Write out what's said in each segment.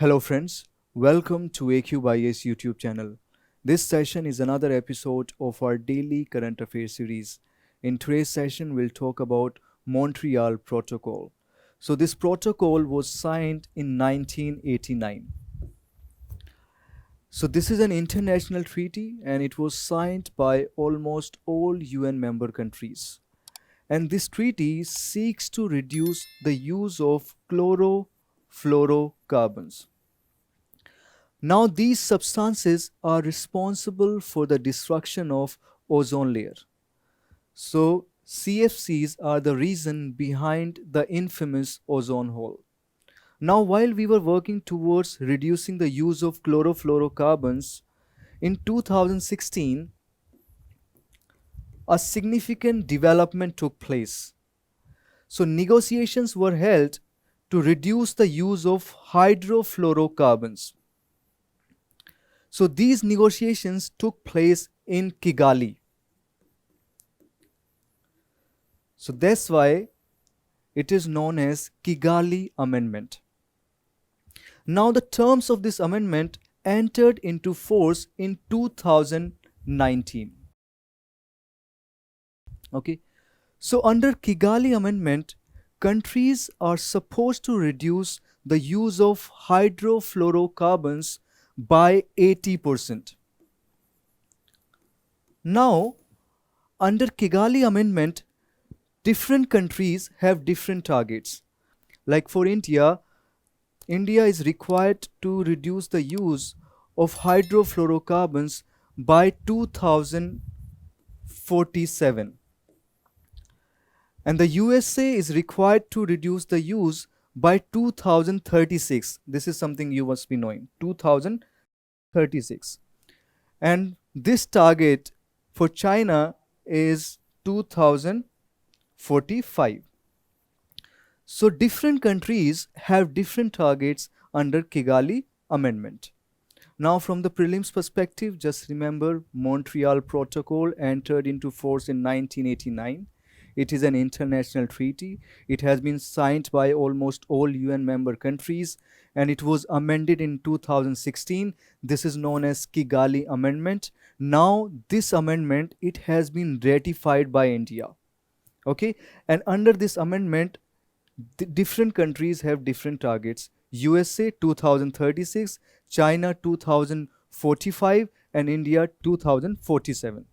Hello friends, welcome to AQ IAS YouTube channel. This session is another episode of our daily current affairs series. In today's session, we'll talk about Montreal Protocol. So this protocol was signed in 1989. So this is an international treaty and it was signed by almost all UN member countries. And this treaty seeks to reduce the use of chlorofluorocarbons. Now these substances are responsible for the destruction of ozone layer. So CFCs are the reason behind the infamous ozone hole. Now while we were working towards reducing the use of chlorofluorocarbons, in 2016 a significant development took place. So negotiations were held to reduce the use of hydrofluorocarbons. So these negotiations took place in Kigali. So that's why it is known as Kigali Amendment. Now the terms of this amendment entered into force in 2019. Okay. So under Kigali Amendment, countries are supposed to reduce the use of hydrofluorocarbons by 80%. Now, under Kigali Amendment, different countries have different targets. Like for India, India is required to reduce the use of hydrofluorocarbons by 2047. And the USA is required to reduce the use by 2036. This is something you must be knowing, 2036. And this target for China is 2045. So different countries have different targets under Kigali Amendment. Now from the prelims perspective, just remember Montreal Protocol entered into force in 1989. It is an international treaty. It has been signed by almost all UN member countries and it was amended in 2016. This is known as Kigali Amendment. Now this amendment, it has been ratified by India. Okay, and under this amendment, different countries have different targets. USA 2036, China 2045 and India 2047.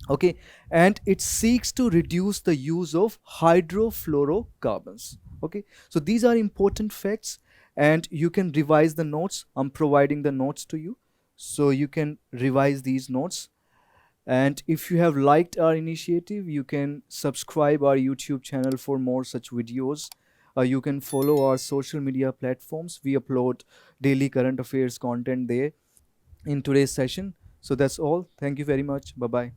Okay, and it seeks to reduce the use of hydrofluorocarbons. Okay, so these are important facts and you can revise the notes. I'm providing the notes to you so you can revise these notes. And if you have liked our initiative, you can subscribe our YouTube channel for more such videos. You can follow our social media platforms. We upload daily current affairs content there in today's session. So that's all. Thank you very much. Bye-bye.